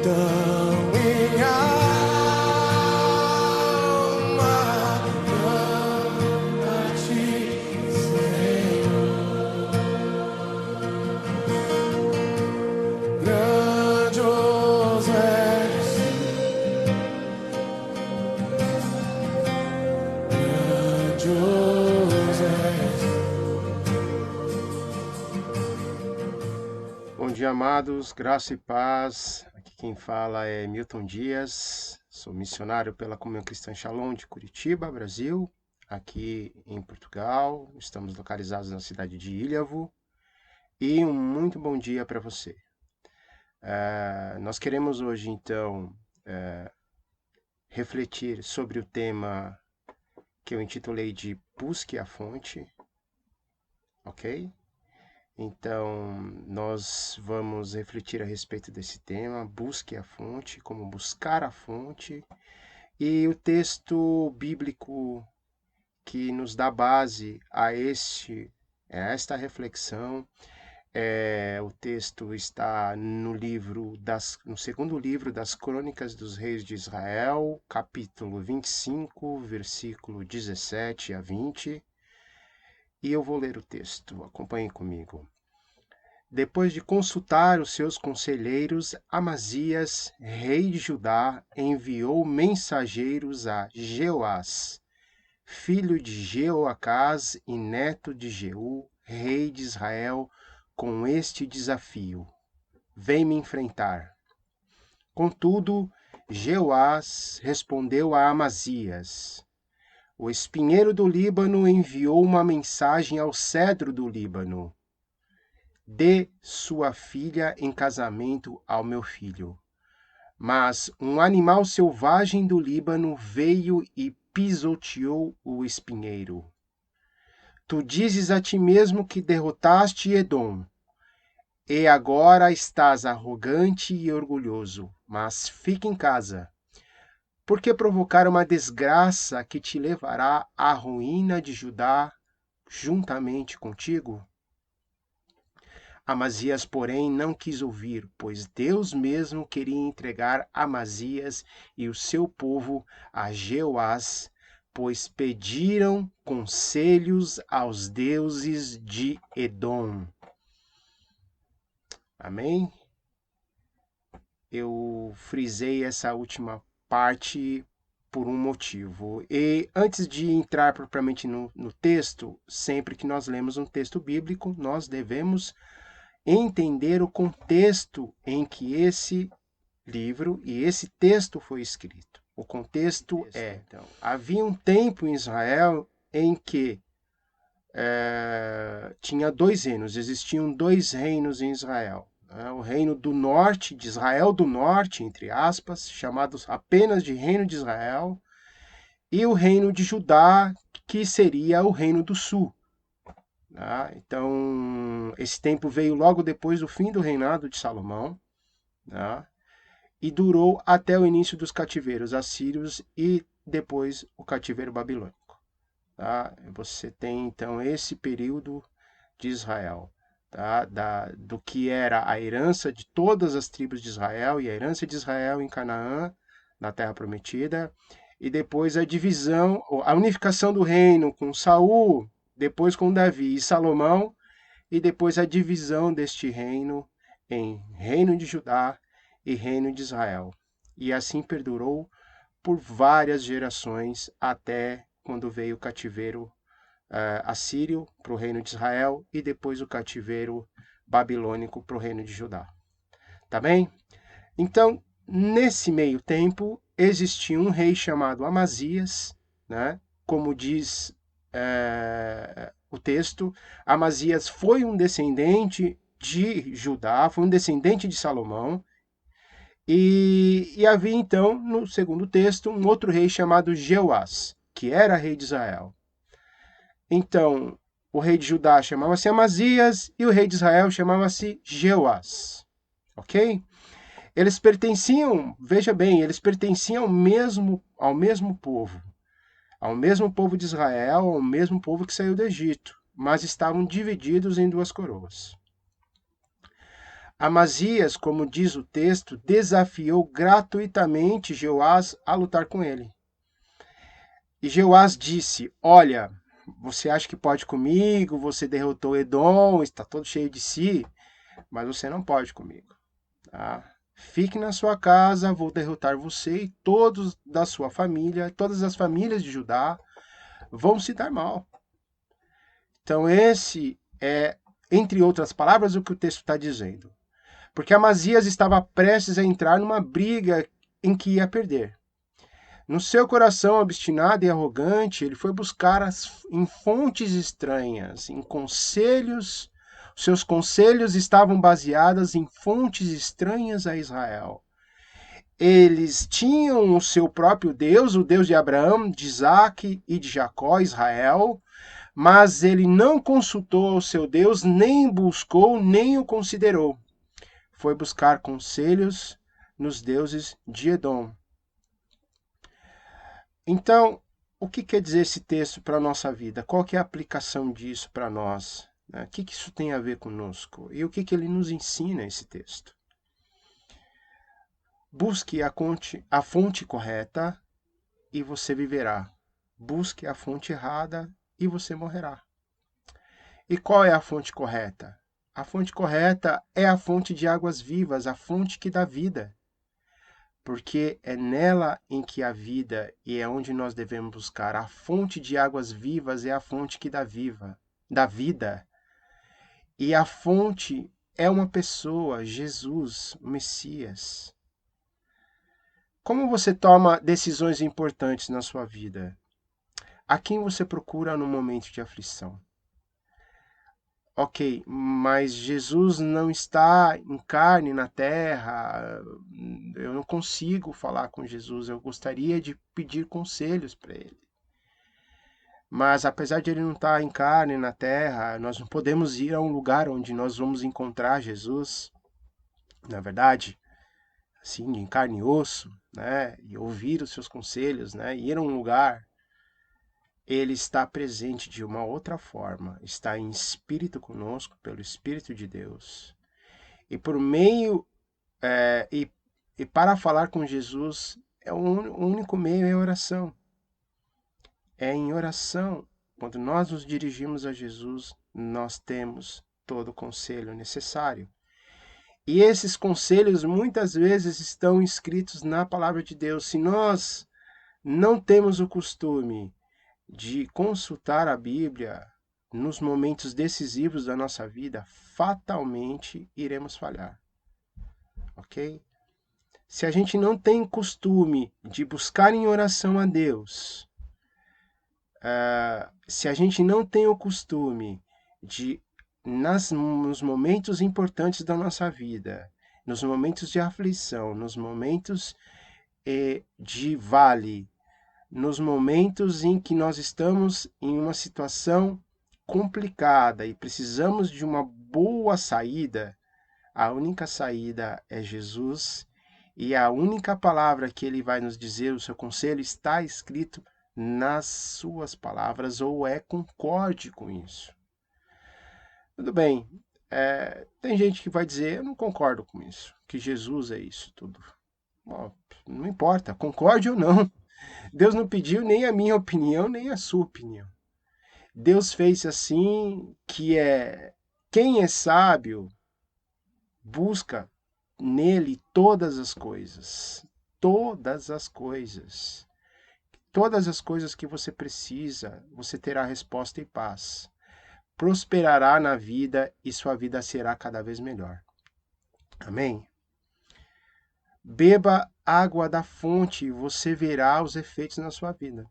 Então minha alma canta a ti, Senhor. Grandioso és, grandioso és. Bom dia, amados, graça e paz. Aqui quem fala é Milton Dias, sou missionário pela Comunhão Cristã Shalom de Curitiba, Brasil, aqui em Portugal. Estamos localizados na cidade de Ilhavo e um muito bom dia para você. Nós queremos hoje, então, refletir sobre o tema que eu intitulei de Busque a Fonte, ok? Então, nós vamos refletir a respeito desse tema, busque a fonte, como buscar a fonte, e o texto bíblico que nos dá base a esta reflexão, o texto está no segundo livro das Crônicas dos Reis de Israel, capítulo 25, versículo 17 a 20, e eu vou ler o texto, acompanhe comigo. Depois de consultar os seus conselheiros, Amazias, rei de Judá, enviou mensageiros a Jeoás, filho de Jeoacás e neto de Jeú, rei de Israel, com este desafio: vem me enfrentar. Contudo, Jeoás respondeu a Amazias: o espinheiro do Líbano enviou uma mensagem ao cedro do Líbano: dê sua filha em casamento ao meu filho. Mas um animal selvagem do Líbano veio e pisoteou o espinheiro. Tu dizes a ti mesmo que derrotaste Edom, e agora estás arrogante e orgulhoso, mas fica em casa. Por que provocar uma desgraça que te levará à ruína de Judá juntamente contigo? Amazias, porém, não quis ouvir, pois Deus mesmo queria entregar Amazias e o seu povo a Jeoás, pois pediram conselhos aos deuses de Edom. Amém? Eu frisei essa última parte por um motivo. E antes de entrar propriamente no texto, sempre que nós lemos um texto bíblico, nós devemos entender o contexto em que esse livro e esse texto foi escrito. O contexto é, então, havia um tempo em Israel em que tinha dois reinos, existiam dois reinos em Israel. O reino do norte, de Israel do norte, entre aspas, chamados apenas de reino de Israel, e o reino de Judá, que seria o reino do sul. Então, esse tempo veio logo depois do fim do reinado de Salomão, e durou até o início dos cativeiros assírios e depois o cativeiro babilônico. Você tem, então, esse período de Israel, do que era a herança de todas as tribos de Israel e a herança de Israel em Canaã, na Terra Prometida, e depois a divisão, a unificação do reino com Saul, depois com Davi e Salomão, e depois a divisão deste reino em reino de Judá e reino de Israel. E assim perdurou por várias gerações até quando veio o cativeiro assírio para o reino de Israel e depois o cativeiro babilônico para o reino de Judá. Tá bem? Então, nesse meio tempo, existia um rei chamado Amazias, como diz o texto. Amazias foi um descendente de Judá, foi um descendente de Salomão, e havia então, no segundo texto, um outro rei chamado Jeoás, que era rei de Israel. Então, o rei de Judá chamava-se Amazias e o rei de Israel chamava-se Jeoás. Ok? Eles pertenciam, veja bem, eles pertenciam ao mesmo povo de Israel, ao mesmo povo que saiu do Egito, mas estavam divididos em duas coroas. Amazias, como diz o texto, desafiou gratuitamente Jeoás a lutar com ele. E Jeoás disse: olha, você acha que pode comigo, você derrotou Edom, está todo cheio de si, mas você não pode comigo. Tá? Fique na sua casa, vou derrotar você e todos da sua família, todas as famílias de Judá vão se dar mal. Então esse é, entre outras palavras, o que o texto está dizendo. Porque Amazias estava prestes a entrar numa briga em que ia perder. No seu coração obstinado e arrogante, ele foi buscar em fontes estranhas, em conselhos. Seus conselhos estavam baseados em fontes estranhas a Israel. Eles tinham o seu próprio Deus, o Deus de Abraão, de Isaac e de Jacó, Israel, mas ele não consultou o seu Deus, nem buscou, nem o considerou. Foi buscar conselhos nos deuses de Edom. Então, o que quer dizer esse texto para a nossa vida? Qual que é a aplicação disso para nós? O que isso tem a ver conosco? E o que ele nos ensina, esse texto? Busque a fonte correta e você viverá. Busque a fonte errada e você morrerá. E qual é a fonte correta? A fonte correta é a fonte de águas vivas, a fonte que dá vida. Porque é nela em que há vida e é onde nós devemos buscar. A fonte de águas vivas é a fonte que dá vida. E a fonte é uma pessoa, Jesus, o Messias. Como você toma decisões importantes na sua vida? A quem você procura no momento de aflição? Ok, mas Jesus não está em carne na terra. Eu não consigo falar com Jesus. Eu gostaria de pedir conselhos para ele. Mas apesar de ele não estar em carne na terra, nós não podemos ir a um lugar onde nós vamos encontrar Jesus, na verdade, assim, em carne e osso, né? E ouvir os seus conselhos, né? Ir a um lugar. Ele está presente de uma outra forma, está em espírito conosco, pelo Espírito de Deus. E por meio, e para falar com Jesus, o único meio é a oração. É em oração, quando nós nos dirigimos a Jesus, nós temos todo o conselho necessário. E esses conselhos muitas vezes estão escritos na palavra de Deus. Se nós não temos o costume de consultar a Bíblia nos momentos decisivos da nossa vida, fatalmente iremos falhar. Ok? Se a gente não tem costume de buscar em oração a Deus, se a gente não tem o costume de, nos momentos importantes da nossa vida, nos momentos de aflição, nos momentos de vale, nos momentos em que nós estamos em uma situação complicada e precisamos de uma boa saída, a única saída é Jesus e a única palavra que ele vai nos dizer, o seu conselho, está escrito nas suas palavras ou concorde com isso. Tudo bem, tem gente que vai dizer, eu não concordo com isso, que Jesus é isso tudo. Bom, não importa, concorde ou não. Deus não pediu nem a minha opinião, nem a sua opinião. Deus fez assim, que quem é sábio busca nele todas as coisas. Todas as coisas. Todas as coisas que você precisa, você terá resposta e paz. Prosperará na vida e sua vida será cada vez melhor. Amém? Beba água da fonte e você verá os efeitos na sua vida.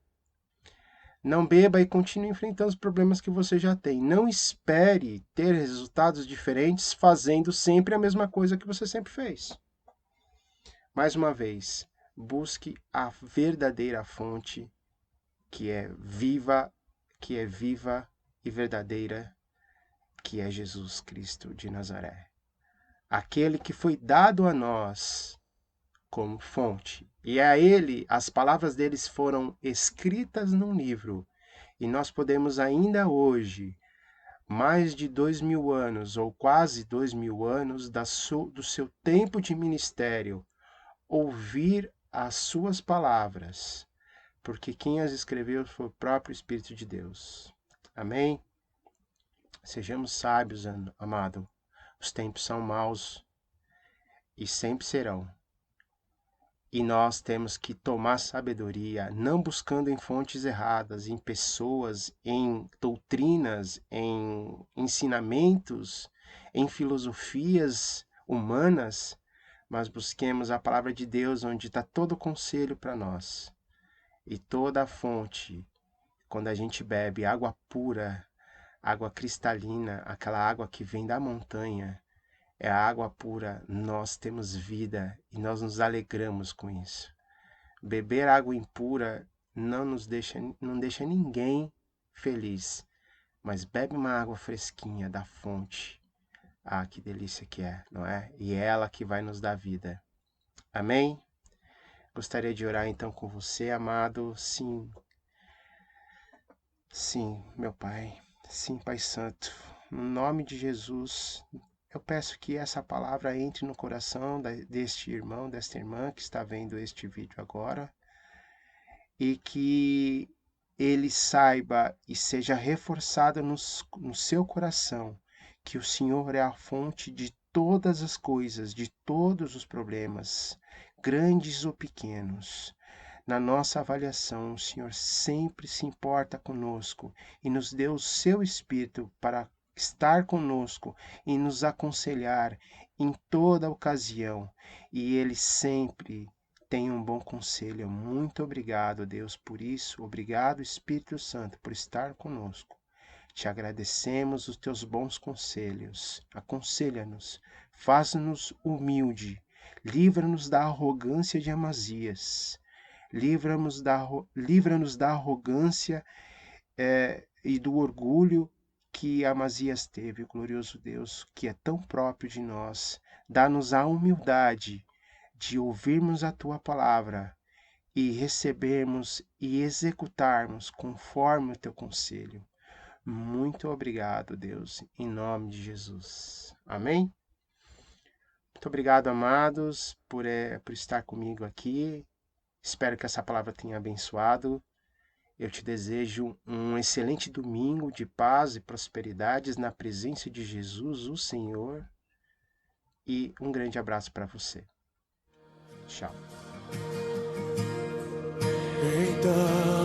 Não beba e continue enfrentando os problemas que você já tem. Não espere ter resultados diferentes fazendo sempre a mesma coisa que você sempre fez. Mais uma vez, busque a verdadeira fonte que é viva e verdadeira, que é Jesus Cristo de Nazaré. Aquele que foi dado a nós como fonte. E a ele, as palavras deles foram escritas num livro. E nós podemos ainda hoje mais de 2000 anos, ou quase 2000 anos, do seu tempo de ministério, ouvir as suas palavras, porque quem as escreveu foi o próprio Espírito de Deus. Amém? Sejamos sábios, amado. Os tempos são maus e sempre serão. E nós temos que tomar sabedoria, não buscando em fontes erradas, em pessoas, em doutrinas, em ensinamentos, em filosofias humanas, mas busquemos a palavra de Deus, onde está todo o conselho para nós. E toda a fonte, quando a gente bebe água pura, água cristalina, aquela água que vem da montanha, é a água pura, nós temos vida e nós nos alegramos com isso. Beber água impura não deixa ninguém feliz, mas bebe uma água fresquinha da fonte. Ah, que delícia que é, não é? E é ela que vai nos dar vida. Amém? Gostaria de orar então com você, amado. Sim, sim, meu Pai. Sim, Pai Santo. No nome de Jesus, eu peço que essa palavra entre no coração deste irmão, desta irmã que está vendo este vídeo agora, e que ele saiba e seja reforçado no seu coração que o Senhor é a fonte de todas as coisas, de todos os problemas, grandes ou pequenos. Na nossa avaliação, o Senhor sempre se importa conosco e nos deu o seu Espírito para estar conosco e nos aconselhar em toda ocasião. E Ele sempre tem um bom conselho. Muito obrigado, Deus, por isso. Obrigado, Espírito Santo, por estar conosco. Te agradecemos os teus bons conselhos. Aconselha-nos, faz-nos humilde, livra-nos da arrogância de Amazias. Livra-nos da arrogância e do orgulho que Amazias teve, glorioso Deus, que é tão próprio de nós. Dá-nos a humildade de ouvirmos a Tua palavra e recebermos e executarmos conforme o Teu conselho. Muito obrigado, Deus, em nome de Jesus. Amém? Muito obrigado, amados, por estar comigo aqui. Espero que essa palavra tenha abençoado. Eu te desejo um excelente domingo de paz e prosperidades na presença de Jesus, o Senhor. E um grande abraço para você. Tchau. Então